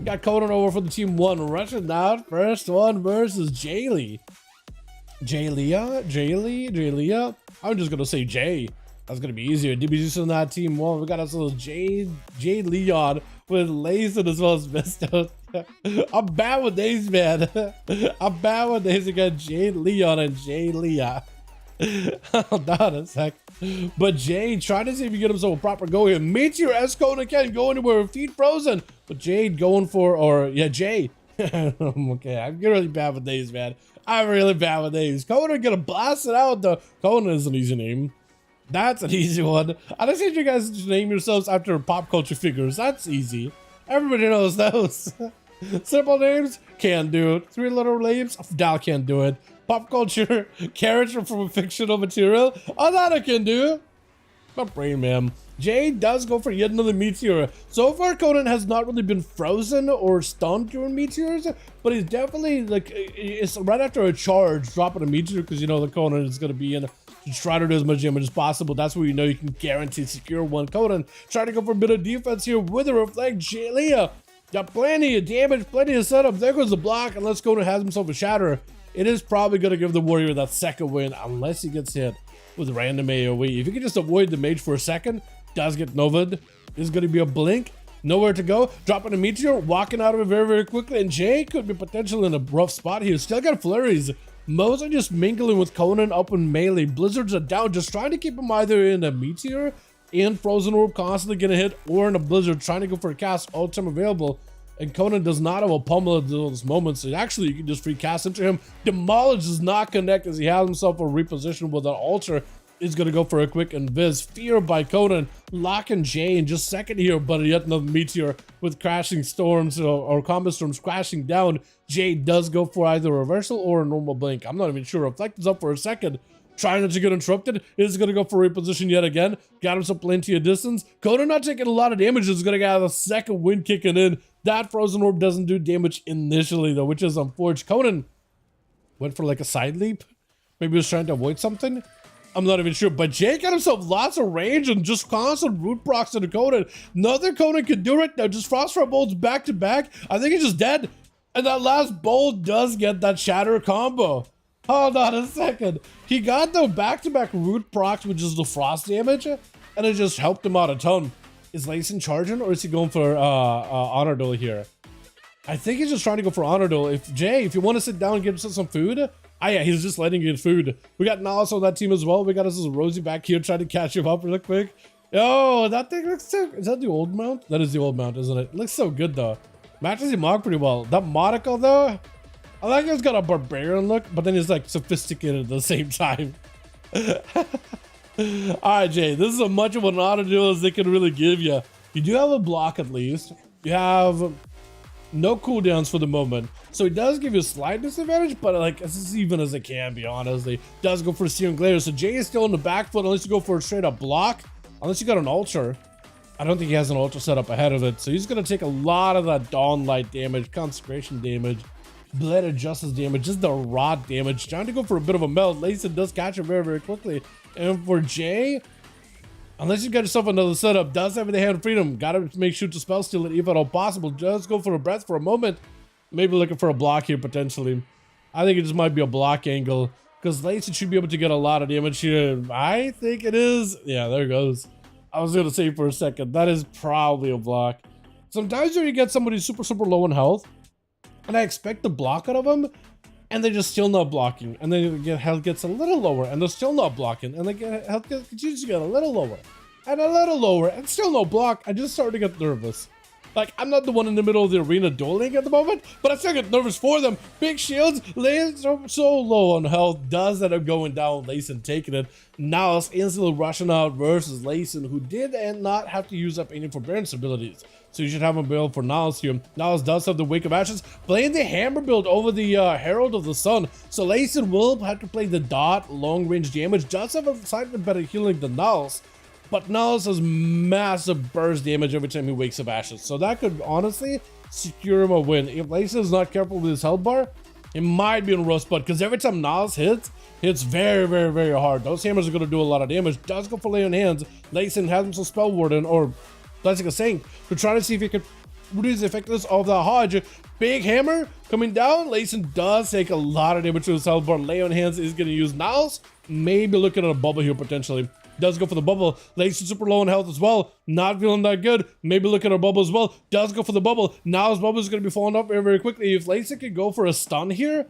Got Conan over for the team 1. Rushing out. First one versus Jaylee. Jaylee. I'm just gonna say Jay. That's gonna be easier. DBG's on that team 1. We got us a little Jay Leon with Layson as well as Misto. I'm bad with names, man. I'm bad with names again. Jay Leon and Jay Leah. Hold on a sec. But Jade trying to see if he can get himself a proper go here. Meteor S Conan can't go anywhere with feet frozen. But Jade going for, or yeah, Jay. Okay, I'm really bad with names, man. I'm really bad with names. Conan gonna blast it out though. Conan is an easy name. That's an easy one. I just need you guys to name yourselves after pop culture figures. That's easy. Everybody knows those. Simple names, can do it. 3-letter names, Dal can't do it. Pop culture character from a fictional material, oh, that I can do. My brain, man. Jay does go for yet another meteor. So far, Conan has not really been frozen or stunned during meteors, but he's definitely like, it's right after a charge, dropping a meteor, because you know the Conan is going to be in to try to do as much damage as possible. That's where you know you can guarantee secure one. Conan trying to go for a bit of defense here with a reflect. Jalea got plenty of damage, plenty of setup. There goes the block, unless Conan has himself a shatter. It is probably going to give the warrior that second win unless he gets hit with random AoE. If you can just avoid the mage for a second, does get Novad. This is going to be a blink. Nowhere to go. Dropping a meteor, walking out of it very, very quickly. And Jay could be potentially in a rough spot here. Still got flurries. Mo's are just mingling with Conan up in melee. Blizzards are down, just trying to keep him either in a meteor, in frozen orb, constantly getting hit, or in a blizzard, trying to go for a cast all time available. And Conan does not have a pummel at those moments. So actually, you can just free cast into him. Demolish does not connect as he has himself a reposition with an altar. Is going to go for a quick invis. Fear by Conan. Locking Jay in just second here, but yet another meteor with crashing storms or combat storms crashing down. Jay does go for either a reversal or a normal blink. I'm not even sure. Reflect is up for a second. Trying not to get interrupted. Is going to go for reposition yet again. Got himself plenty of distance. Conan not taking a lot of damage. Is going to get a second wind kicking in. That frozen orb doesn't do damage initially though, which is unfortunate. Conan went for like a side leap. Maybe he was trying to avoid something. I'm not even sure. But Jay got himself lots of range and just constant root procs into Conan. Another Conan could do it now. Just Frostfire bolts back to back. I think he's just dead. And that last bolt does get that shatter combo. Hold on a second. He got the back-to-back root procs, which is the frost damage, and it just helped him out a ton. Is Layson charging, or is he going for Honor Duel here? I think he's just trying to go for Honor Duel. If you want to sit down and get himself some food, yeah, he's just letting you get food. We got Nahus on that team as well. We got us Rosie back here trying to catch him up real quick. Oh, that thing looks so... Is that the old mount? That is the old mount, isn't it? It looks so good, though. Matches him out pretty well. That monocle, though, I like it's got a barbarian look, but then it's like sophisticated at the same time. Alright, Jay, this is as much of an auto duel as they can really give you. You do have a block at least. You have no cooldowns for the moment. So it does give you a slight disadvantage, but like as even as it can be, honestly. Does go for Searing Glare. So Jay is still in the back foot unless you go for a straight up block. Unless you got an altar. I don't think he has an altar set up ahead of it. So he's going to take a lot of that Dawn Light damage, Consecration damage, Blade of Justice damage, just the rot damage. Trying to go for a bit of a melt. Layson does catch him very, very quickly. And for Jay, unless you got yourself another setup, does have the hand freedom. Gotta make sure to spell steal it if at all possible. Just go for a breath for a moment. Maybe looking for a block here potentially. I think it just might be a block angle, because Layson should be able to get a lot of damage here. I think it is. Yeah, there it goes. I was gonna say for a second, that is probably a block. Sometimes when you get somebody super, super low in health, and I expect the block out of them, and they're just still not blocking, and then health gets a little lower, and they're still not blocking, and health continues to get a little lower, and still no block. I just started to get nervous. Like, I'm not the one in the middle of the arena dueling at the moment, but I still get nervous for them. Big shields, Layson so low on health, does end up going down, Layson taking it. Now it's instantly rushing out versus Layson, who did and not have to use up any forbearance abilities. So you should have a build for Nahus here. Nahus does have the Wake of Ashes, playing the hammer build over the Herald of the Sun. So Layson will have to play the dot long range damage, does have a slightly better healing than Nahus. But Nahus has massive burst damage every time he wakes up Ashes. So that could honestly secure him a win. If Layson is not careful with his health bar, it might be in a rough spot, because every time Nahus hits very, very, very hard. Those hammers are going to do a lot of damage. Does go for lay on hands. Layson has him some Spell Warden or Blessing of Saint to try to see if he can reduce the effectiveness of the Hodge. Big hammer coming down. Layson does take a lot of damage to himself, but Lay on Hands is going to use Niles. Maybe looking at a bubble here potentially. Does go for the bubble. Layson super low on health as well. Not feeling that good. Maybe look at our bubble as well. Does go for the bubble. Niles' bubble is going to be falling off very, very quickly. If Layson could go for a stun here,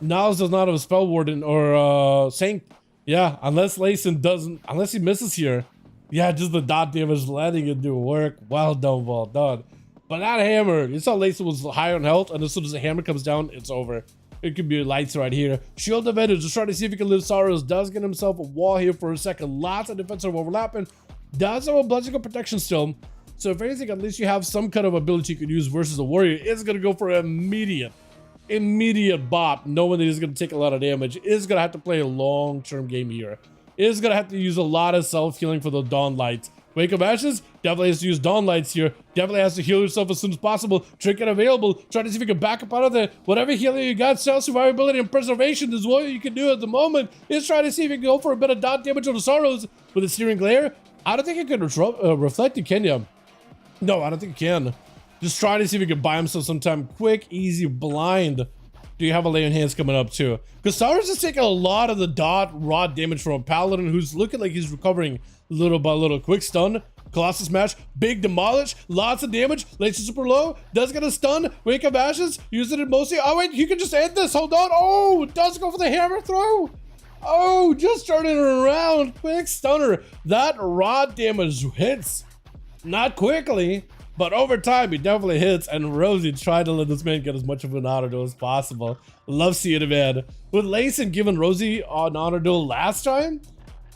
Niles does not have a Spell Warden or Sanct. Yeah, unless Layson doesn't, unless he misses here. Yeah, just the dot damage letting it do work. Well done, well done. But that hammer, you saw Layson was high on health, and as soon as the hammer comes down, it's over. It could be lights right here. Shield advantage, just trying to see if he can live Sorrows. Does get himself a wall here for a second. Lots of defensive overlapping. Does have a bludgeoning protection still. So if anything, at least you have some kind of ability you could use versus a warrior. It's going to go for immediate bop, knowing that he's going to take a lot of damage. Is going to have to play a long-term game here. Is going to have to use a lot of self-healing for the Dawn Lights. Wake of Ashes, definitely has to use Dawn Lights here. Definitely has to heal yourself as soon as possible. Trinket available. Try to see if you can back up out of there. Whatever healing you got, self-survivability and preservation is what you can do at the moment. Is trying to see if you can go for a bit of dot damage on the Sorrows with a Searing Glare. I don't think it can reflect you, can you? No, I don't think you can. Just try to see if you can buy himself some time. Quick, easy, blind. Do you have a Lay on Hands coming up too? Because Sorrows is taking a lot of the dot raw damage from a Paladin who's looking like he's recovering little by little. Quick stun, Colossus Smash, big demolish, lots of damage. Layson super low, does get a stun. Wake of Ashes, use it in mostly. Oh wait, you can just end this. Hold on. Oh, does go for the hammer throw. Oh, just turning it around. Quick stunner. That raw damage hits. Not quickly, but over time, he definitely hits, and Rosie tried to let this man get as much of an honor duel as possible. Love seeing it, man. With Layson giving Rosie an honor duel last time,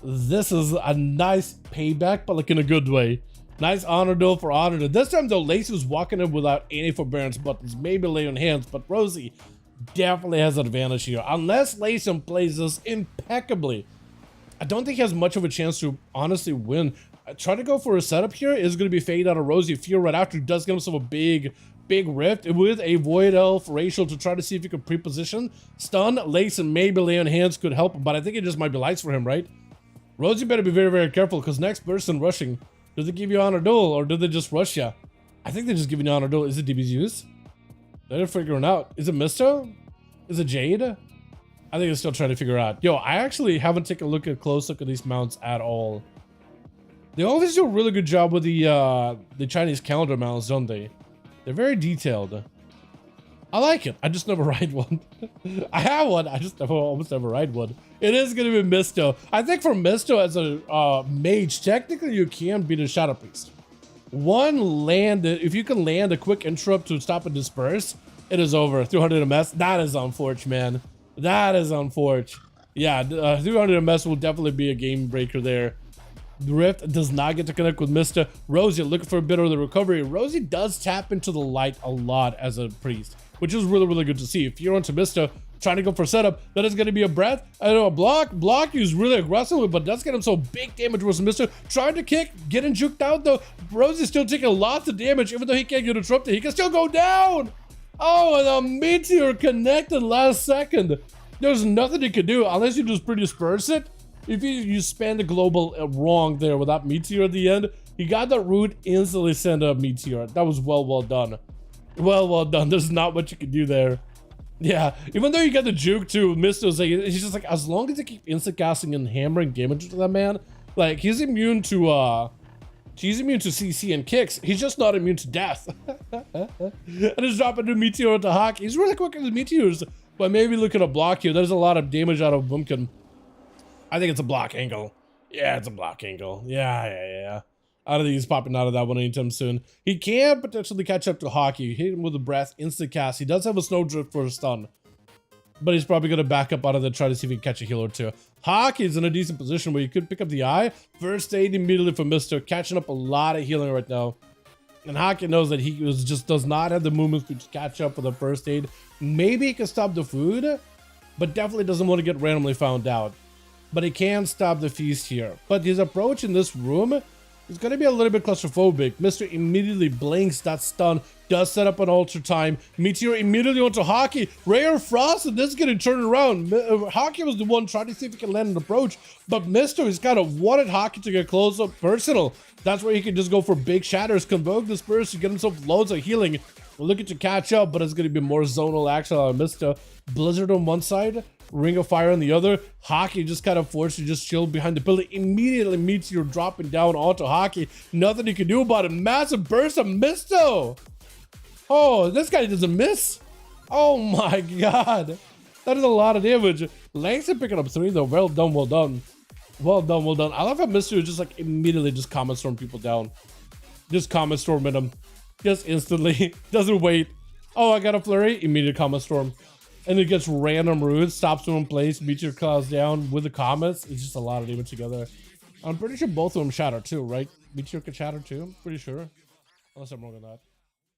this is a nice payback, but like in a good way. Nice honor duel for honor duel. This time, though, Layson was walking in without any forbearance buttons, maybe Lay on Hands, but Rosie definitely has an advantage here. Unless Layson plays this impeccably, I don't think he has much of a chance to honestly win. Try to go for a setup here is going to be fade out of Rosie. Fear right after does get himself a big rift with a Void Elf Racial to try to see if he can pre-position. Stun, Lace, and maybe Lay on Hands could help him, but I think it just might be lights for him, right? Rosie better be very, very careful because next person rushing, does it give you honor duel or do they just rush you? I think they just give you honor duel. Is it DB's use? They're figuring out. Is it Misto? Is it Jade? I think they're still trying to figure out. Yo, I actually haven't taken a close look at these mounts at all. They always do a really good job with the Chinese calendar mounts, don't they? They're very detailed. I like it. I just never ride one. I have one. I just almost never ride one. It is going to be Misto. I think for Misto as a mage, technically you can beat a Shadow Priest. If you can land a quick interrupt to stop and disperse, it is over. 300 MS. That is unfortunate, man. That is unfortunate. Yeah, 300 MS will definitely be a game breaker there. Rift does not get to connect with Mista. Rosie looking for a bit of the recovery. Rosie does tap into the light a lot as a priest, which is really, really good to see. If you're onto Mista, trying to go for setup, that is going to be a breath. I know a block used really aggressively, but does get him so big damage versus Mista. Trying to kick, getting juked out though. Rosie's still taking lots of damage, even though he can't get interrupted. He can still go down. Oh, and a meteor connected last second. There's nothing you can do unless you just pre-disperse it. If you span the global wrong there with that meteor at the end, he got that root, instantly send a meteor. That was well done. Well done. There's not much you can do there. Yeah, even though you get the juke too, Misto's like, he's just like, as long as they keep instant casting and hammering damage to that man, like he's immune to CC and kicks. He's just not immune to death. And he's dropping the meteor to Hawk. He's really quick with the meteors, but maybe look at a block here. There's a lot of damage out of Boomkin. I think it's a block angle. Yeah, it's a block angle. Yeah. I don't think he's popping out of that one anytime soon. He can potentially catch up to Hockey. Hit him with a breath, instant cast. He does have a snowdrift for a stun, but he's probably going to back up out of there, try to see if he can catch a heal or two. Hockey's in a decent position where you could pick up the eye. First aid immediately for Mister, catching up a lot of healing right now. And Hockey knows that he just does not have the movements to catch up with the first aid. Maybe he can stop the food, but definitely doesn't want to get randomly found out. But he can stop the feast here. But his approach in this room It's going to be a little bit claustrophobic. Mr. immediately blinks that stun, does set up an ultra time. Meteor immediately onto Hockey. Rare Frost, and this is getting turned around. Hockey was the one trying to see if he can land an approach, but Mr. is kind of wanted Hockey to get close up personal. That's where he can just go for big shatters, convoke the spirits to get himself loads of healing. We're looking to catch up, but it's going to be more zonal action on Mr. Blizzard on one side, Ring of Fire on the other. Hockey just kind of forced to just chill behind the building. Immediately Meteor dropping down onto Hockey. Nothing he can do about it. Massive burst of Misto. Oh, this guy doesn't miss. Oh my god. That is a lot of damage. Langston picking up 3 though. Well done, well done. Well done, well done. I love how Mister just like immediately just comment storm people down. Just comment storm at them. Just instantly. Doesn't wait. Oh, I got a flurry. Immediate comment storm. And it gets random roots, stops him in place, Meteor claws down with the comets. It's just a lot of damage together. I'm pretty sure both of them shatter too, right? Meteor can shatter too, I'm pretty sure. Unless I'm wrong on that.